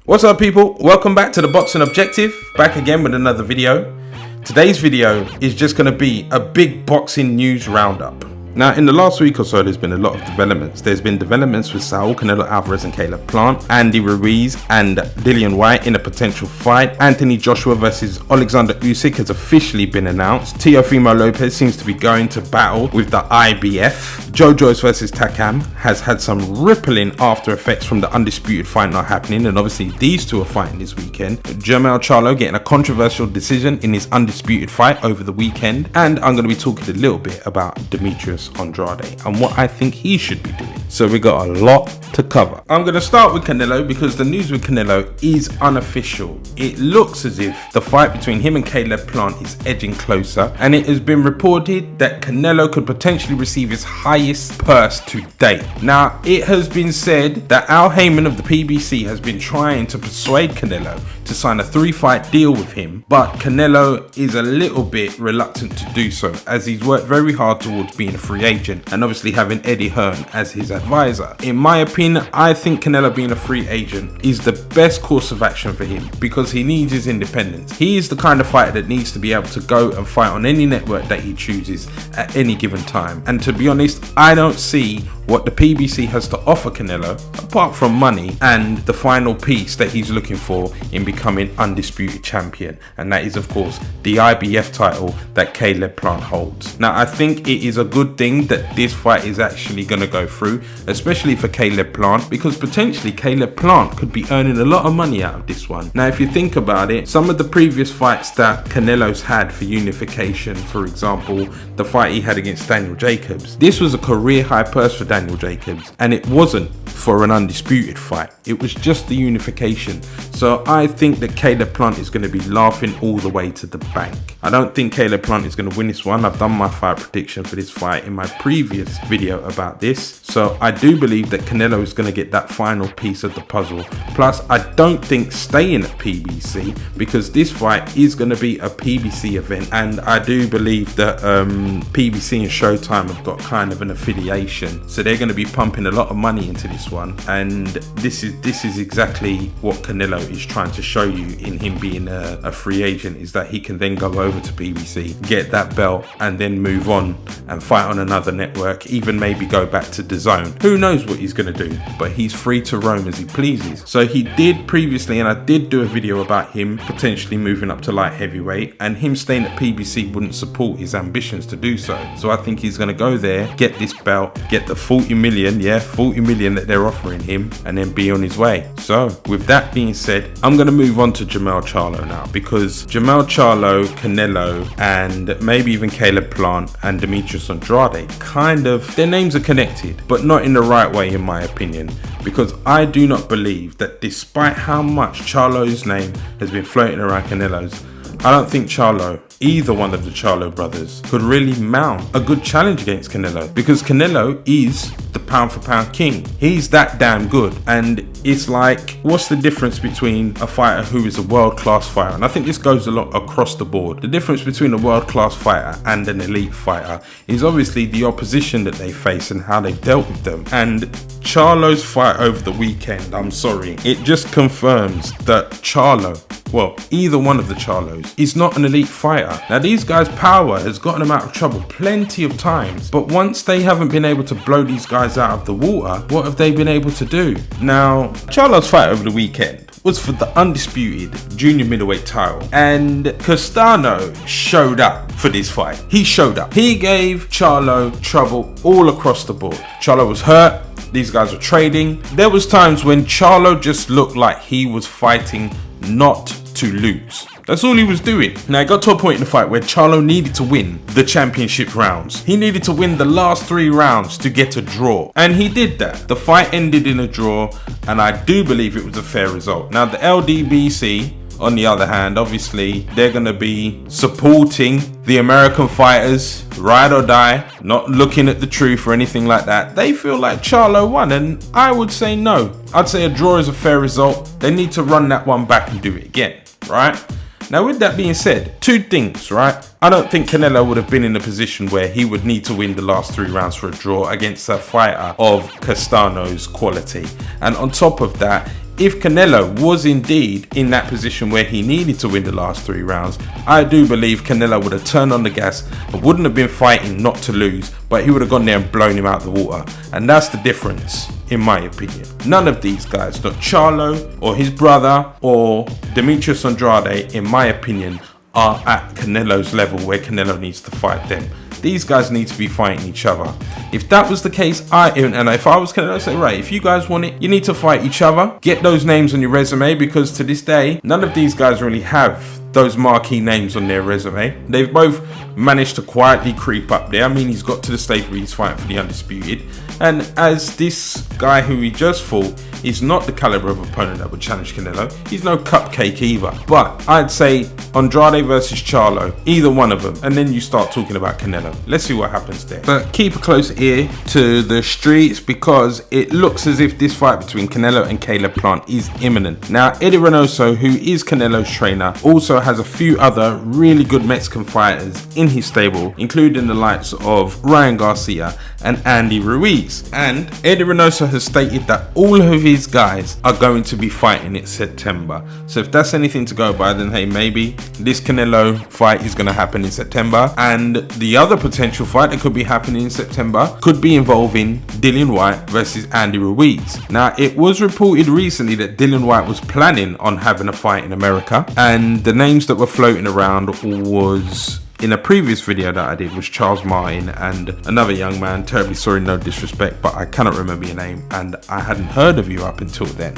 What's up, people? Welcome back to the Boxing Objective, back again with another video. Today's video is just going to be a big boxing news roundup. Now, in the last week or so, there's been a lot of developments. There's been developments with Saul Canelo Alvarez and Caleb Plant, Andy Ruiz and Dillian Whyte in a potential fight. Anthony Joshua versus Alexander Usyk has officially been announced. Teofimo Lopez seems to be going to battle with the IBF. Joe Joyce versus Takam has had some rippling after effects from the undisputed fight not happening, and obviously these two are fighting this weekend. Jermell Charlo getting a controversial decision in his undisputed fight over the weekend, and I'm going to be talking a little bit about Demetrius Andrade and what I think he should be doing. So we got a lot to cover. I'm going to start with Canelo because the news with Canelo is unofficial. It looks as if the fight between him and Caleb Plant is edging closer, and it has been reported that Canelo could potentially receive his highest purse to date. Now, it has been said that Al Heyman of the PBC has been trying to persuade Canelo to sign a 3-fight deal with him, but Canelo is a little bit reluctant to do so, as he's worked very hard towards being a free agent and obviously having Eddie Hearn as his advisor. In my opinion, I think Canelo being a free agent is the best course of action for him because he needs his independence. He is the kind of fighter that needs to be able to go and fight on any network that he chooses at any given time. And to be honest, I don't see what the PBC has to offer Canelo apart from money and the final piece that he's looking for in becoming undisputed champion, and that is of course the IBF title that Caleb Plant holds. Now, I think it is a good thing that this fight is actually going to go through, especially for Caleb Plant, because potentially Caleb Plant could be earning a lot of money out of this one. Now, if you think about it, some of the previous fights that Canelo's had for unification, for example the fight he had against Daniel Jacobs, this was a career high purse for Daniel Jacobs, and it wasn't for an undisputed fight, it was just the unification. So I think that Caleb Plant is going to be laughing all the way to the bank. I don't think Caleb Plant is going to win this one. I've done my fight prediction for this fight in my previous video about this, so I do believe that Canelo is going to get that final piece of the puzzle. Plus, I don't think staying at PBC, because this fight is going to be a PBC event, and I do believe that PBC and Showtime have got kind of an affiliation, so they're going to be pumping a lot of money into this one, and this is exactly what Canelo is trying to show you in him being a free agent, is that he can then go over to PBC, get that belt, and then move on and fight on another network, even maybe go back to DAZN. Who knows what he's going to do, but he's free to roam as he pleases. So he did previously, and I did do a video about him potentially moving up to light heavyweight, and him staying at PBC wouldn't support his ambitions to do so. So I think he's going to go there, get this belt, get the 40 million that they're offering him, and then be on his way. So with that being said, I'm going to move on to Jermell Charlo now, because Jermell Charlo, Canelo, and maybe even Caleb Plant and Demetrius Andrade, kind of, their names are connected, but not in the right way in my opinion, because I do not believe that despite how much Charlo's name has been floating around Canelo's, I don't think Charlo, either one of the Charlo brothers, could really mount a good challenge against Canelo, because Canelo is the pound for pound king. He's that damn good, and it's like, what's the difference between a fighter who is a world-class fighter? And I think this goes a lot across the board. The difference between a world-class fighter and an elite fighter is obviously the opposition that they face and how they've dealt with them. And Charlo's fight over the weekend, I'm sorry, it just confirms that Charlo, well, either one of the Charlos, is not an elite fighter. Now, these guys' power has gotten them out of trouble plenty of times, but once they haven't been able to blow these guys out of the water, what have they been able to do? Now, Charlo's fight over the weekend was for the undisputed junior middleweight title, and Castano showed up for this fight. He showed up. He gave Charlo trouble all across the board. Charlo was hurt. These guys were trading. There was times when Charlo just looked like he was fighting not to lose. That's all he was doing. Now, it got to a point in the fight where Charlo needed to win the championship rounds. He needed to win the last 3 rounds to get a draw, and he did that. The fight ended in a draw, and I do believe it was a fair result. Now, the LDBC, on the other hand, obviously they're going to be supporting the American fighters, ride or die, not looking at the truth or anything like that. They feel like Charlo won, and I would say no. I'd say a draw is a fair result. They need to run that one back and do it again, right? Now, with that being said, 2 things, right? I don't think Canelo would have been in a position where he would need to win the last 3 rounds for a draw against a fighter of Castano's quality. And on top of that, if Canelo was indeed in that position where he needed to win the last 3 rounds, I do believe Canelo would have turned on the gas and wouldn't have been fighting not to lose, but he would have gone there and blown him out the water. And that's the difference, in my opinion. None of these guys, not Charlo or his brother or Demetrius Andrade, in my opinion, are at Canelo's level where Canelo needs to fight them. These guys need to be fighting each other. If that was the case, if I was Canelo, I'd say, right, if you guys want it, you need to fight each other. Get those names on your resume, because to this day, none of these guys really have those marquee names on their resume. They've both managed to quietly creep up there. I mean, he's got to the stage where he's fighting for the undisputed. And as this guy who he just fought is not the caliber of opponent that would challenge Canelo, he's no cupcake either. But I'd say Andrade versus Charlo, either one of them, and then you start talking about Canelo. Let's see what happens there. But keep a close ear to the streets, because it looks as if this fight between Canelo and Caleb Plant is imminent. Now, Eddie Reynoso, who is Canelo's trainer, also has a few other really good Mexican fighters in his stable, including the likes of Ryan Garcia and Andy Ruiz. And Eddie Reynoso has stated that all of his guys are going to be fighting in September. So if that's anything to go by, then hey, maybe this Canelo fight is going to happen in September. And the other potential fight that could be happening in September could be involving Dillian Whyte versus Andy Ruiz. Now, it was reported recently that Dillian Whyte was planning on having a fight in America, and the names that were floating around was, in a previous video that I did, was Charles Martin and another young man, terribly sorry, no disrespect, but I cannot remember your name, and I hadn't heard of you up until then.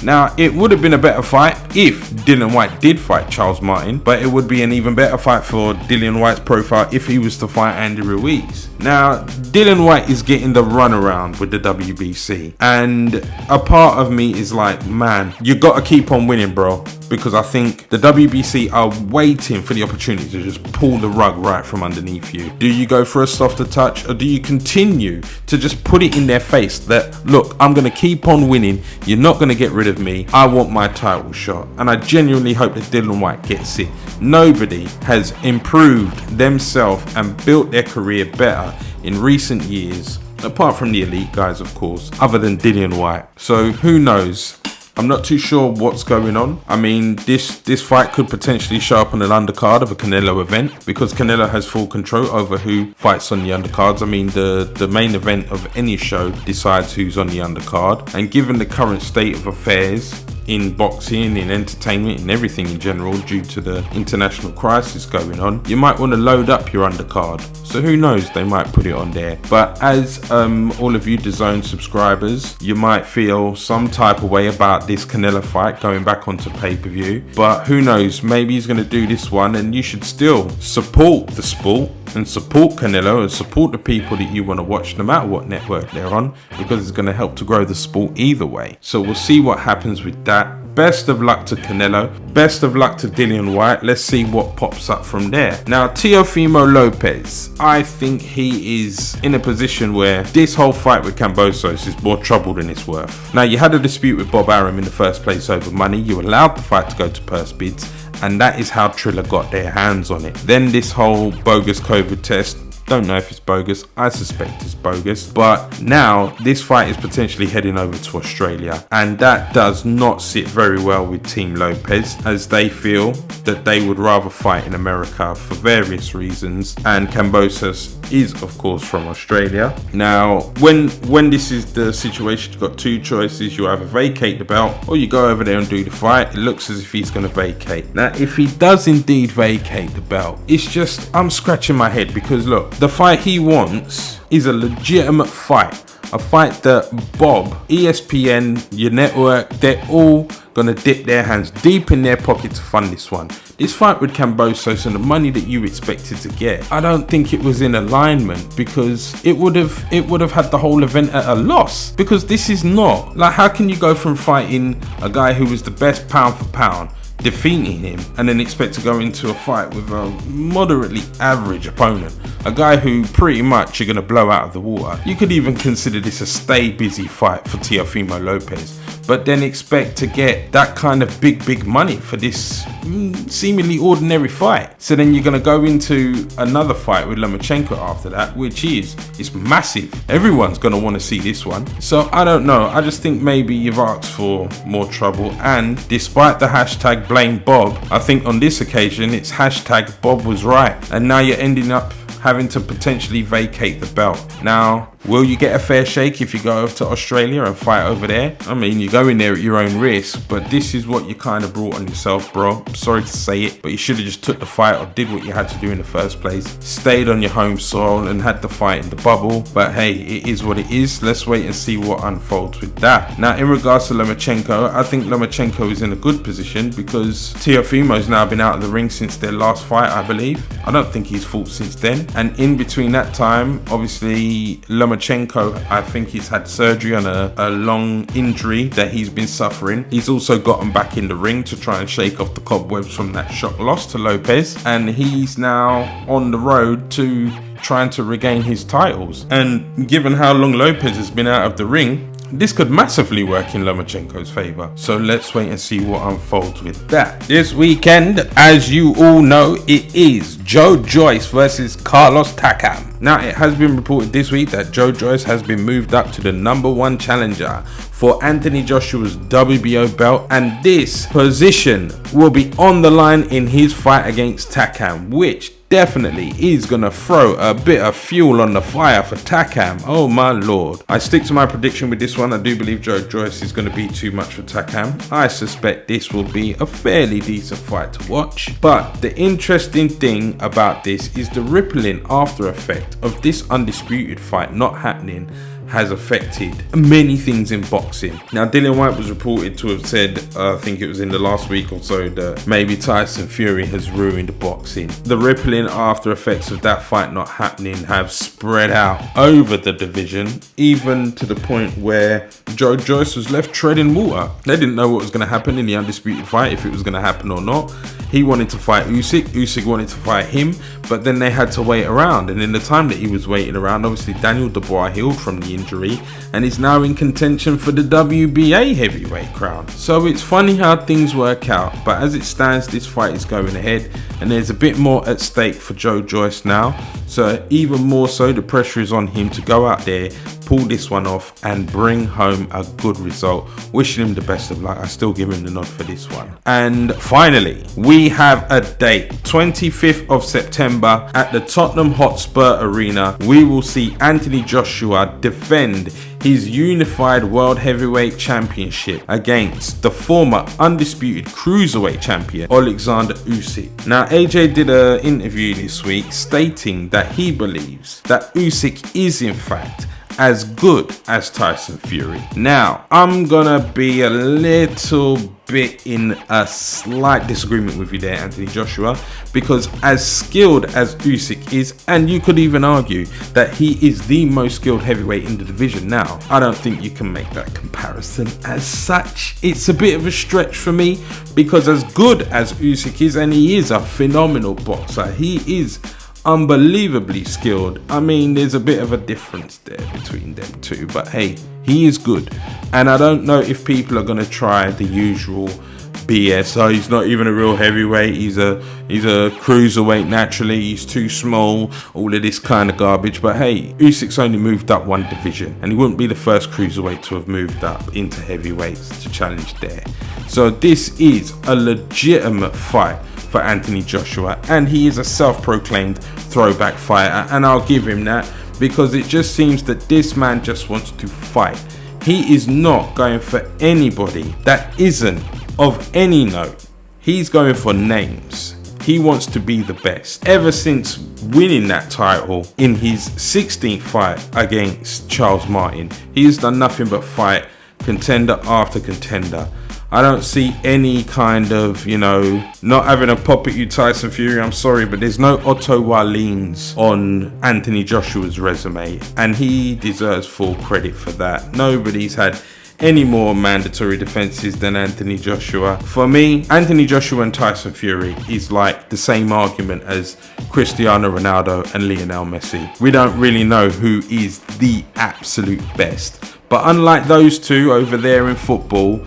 Now, it would have been a better fight if Dillian Whyte did fight Charles Martin, but it would be an even better fight for Dillian Whyte's profile if he was to fight Andy Ruiz. Now, Dillian Whyte is getting the runaround with the WBC, and a part of me is like, man, you got to keep on winning, bro, because I think the WBC are waiting for the opportunity to just pull the rug right from underneath you. Do you go for a softer touch, or do you continue to just put it in their face that, look, I'm going to keep on winning, you're not going to get rid of me, I want my title shot? And I genuinely hope that Dillian Whyte gets it. Nobody has improved themselves and built their career better in recent years, apart from the elite guys, of course, other than Dillian Whyte. So who knows? I'm not too sure what's going on. I mean, this fight could potentially show up on an undercard of a Canelo event, because Canelo has full control over who fights on the undercards. I mean, the main event of any show decides who's on the undercard. And given the current state of affairs in boxing, in entertainment, in everything in general, due to the international crisis going on, you might want to load up your undercard. So who knows, they might put it on there. But as all of you DAZN subscribers, you might feel some type of way about this Canelo fight going back onto pay-per-view. But who knows, maybe he's going to do this one, and you should still support the sport and support Canelo and support the people that you want to watch, no matter what network they're on, because it's going to help to grow the sport either way. So we'll see what happens with that. Best of luck to Canelo. Best of luck to Dillian Whyte. Let's see what pops up from there. Now, Teofimo Lopez, I think he is in a position where this whole fight with Kambosos is more trouble than it's worth. Now, you had a dispute with Bob Arum in the first place over money. You allowed the fight to go to purse bids, and that is how Triller got their hands on it. Then this whole bogus COVID test. Don't know if it's bogus. I suspect it's bogus. But now this fight is potentially heading over to Australia, and that does not sit very well with Team Lopez, as they feel that they would rather fight in America for various reasons. And Kambosos is, of course, from Australia. Now, when this is the situation, you've got two choices. You either vacate the belt, or you go over there and do the fight. It looks as if he's going to vacate. Now, if he does indeed vacate the belt, it's just, I'm scratching my head, because look, the fight he wants is a legitimate fight. A fight that Bob, ESPN, your network, they're all going to dip their hands deep in their pocket to fund this one. This fight with Kambosos and the money that you expected to get, I don't think it was in alignment, because it would have had the whole event at a loss. Because this is not, like, how can you go from fighting a guy who was the best pound for pound, defeating him, and then expect to go into a fight with a moderately average opponent, a guy who pretty much you're going to blow out of the water? You could even consider this a stay busy fight for Teofimo Lopez, but then expect to get that kind of big money for this seemingly ordinary fight. So then you're going to go into another fight with Lomachenko after that, which it's massive. Everyone's going to want to see this one. So I don't know. I just think maybe you've asked for more trouble. And despite the hashtag blame Bob, I think on this occasion it's hashtag Bob was right. And now you're ending up having to potentially vacate the belt. Now, will you get a fair shake if you go over to Australia and fight over there? I mean, you go in there at your own risk, but this is what you kind of brought on yourself, bro. I'm sorry to say it, but you should have just took the fight or did what you had to do in the first place. Stayed on your home soil and had the fight in the bubble. But hey, it is what it is. Let's wait and see what unfolds with that. Now, in regards to Lomachenko, I think Lomachenko is in a good position because Teofimo's now been out of the ring since their last fight, I believe. I don't think he's fought since then. And in between that time, obviously, Lomachenko, I think he's had surgery on a long injury that he's been suffering. He's also gotten back in the ring to try and shake off the cobwebs from that shock loss to Lopez. And he's now on the road to trying to regain his titles. And given how long Lopez has been out of the ring, this could massively work in Lomachenko's favor. So let's wait and see what unfolds with that. This weekend, as you all know, it is Joe Joyce versus Carlos Takam. Now, it has been reported this week that Joe Joyce has been moved up to the #1 challenger for Anthony Joshua's WBO belt, and this position will be on the line in his fight against Takam, which definitely is gonna throw a bit of fuel on the fire for Takam. Oh my lord. I stick to my prediction with this one. I do believe Joe Joyce is gonna be too much for Takam. I suspect this will be a fairly decent fight to watch. But the interesting thing about this is the rippling after effect of this undisputed fight not happening has affected many things in boxing. Now, Dillian Whyte was reported to have said, I think it was in the last week or so, that maybe Tyson Fury has ruined boxing. The rippling after effects of that fight not happening have spread out over the division, even to the point where Joe Joyce was left treading water. They didn't know what was going to happen in the undisputed fight, if it was going to happen or not. He wanted to fight Usyk, Usyk wanted to fight him, but then they had to wait around. And in the time that he was waiting around, obviously Daniel Dubois healed from the injury and is now in contention for the WBA heavyweight crown. So it's funny how things work out, but as it stands, this fight is going ahead and there's a bit more at stake for Joe Joyce now. So even more so, the pressure is on him to go out there, pull this one off and bring home a good result. Wishing him the best of luck. I still give him the nod for this one. And finally, we have a date, 25th of September at the Tottenham Hotspur Arena. We will see Anthony Joshua defend his unified world heavyweight championship against the former undisputed cruiserweight champion Alexander Usyk. Now, AJ did an interview this week stating that he believes that Usyk is in fact as good as Tyson Fury. Now, I'm gonna be a little bit in a slight disagreement with you there, Anthony Joshua, because as skilled as Usyk is, and you could even argue that he is the most skilled heavyweight in the division now, I don't think you can make that comparison as such. It's a bit of a stretch for me, because as good as Usyk is, and he is a phenomenal boxer, he is unbelievably skilled. I mean, there's a bit of a difference there between them two, but hey, he is good. And I don't know if people are going to try the usual BS. Oh, he's not even a real heavyweight, he's a cruiserweight naturally, he's too small, all of this kind of garbage. But hey, Usyk's only moved up one division, and he wouldn't be the first cruiserweight to have moved up into heavyweights to challenge there. So this is a legitimate fight for Anthony Joshua, and he is a self-proclaimed throwback fighter, and I'll give him that, because it just seems that this man just wants to fight. He is not going for anybody that isn't of any note. He's going for names. He wants to be the best. Ever since winning that title in his 16th fight against Charles Martin, he has done nothing but fight contender after contender. I don't see any kind of, not having a pop at you, Tyson Fury. I'm sorry, but there's no Otto Wallins on Anthony Joshua's resume, and he deserves full credit for that. Nobody's had any more mandatory defenses than Anthony Joshua. For me, Anthony Joshua and Tyson Fury is like the same argument as Cristiano Ronaldo and Lionel Messi. We don't really know who is the absolute best, But unlike those two over there in football,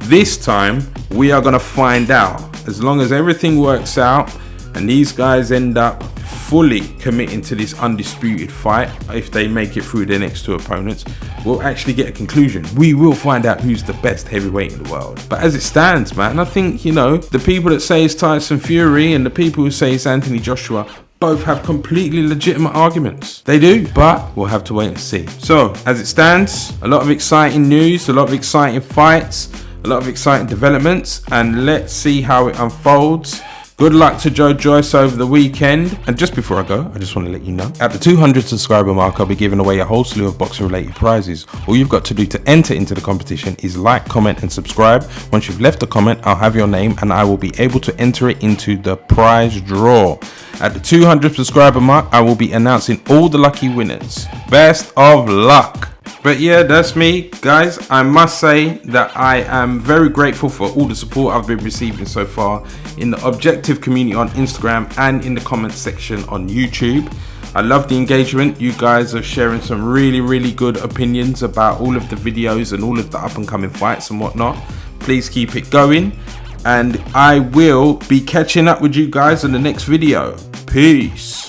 this time we are going to find out. As long as everything works out and these guys end up fully committing to this undisputed fight, if they make it through their next two opponents, we'll actually get a conclusion. We will find out who's the best heavyweight in the world. But as it stands, man, I think, you know, the people that say it's Tyson Fury and the people who say it's Anthony Joshua both have completely legitimate arguments. They do, but we'll have to wait and see. So, as it stands, a lot of exciting news, a lot of exciting fights, a lot of exciting developments, and let's see how it unfolds. Good luck to Joe Joyce over the weekend. And just before I go, I just want to let you know, at the 200 subscriber mark, I'll be giving away a whole slew of boxing related prizes. All you've got to do to enter into the competition is like, comment and subscribe. Once you've left a comment, I'll have your name and I will be able to enter it into the prize draw. At the 200 subscriber mark, I will be announcing all the lucky winners. Best of luck. But yeah, that's me, guys. I must say that I am very grateful for all the support I've been receiving so far in the Objective community on Instagram and in the comments section on YouTube. I love the engagement. You guys are sharing some really good opinions about all of the videos and all of the up and coming fights and whatnot. Please keep it going. And I will be catching up with you guys in the next video. Peace.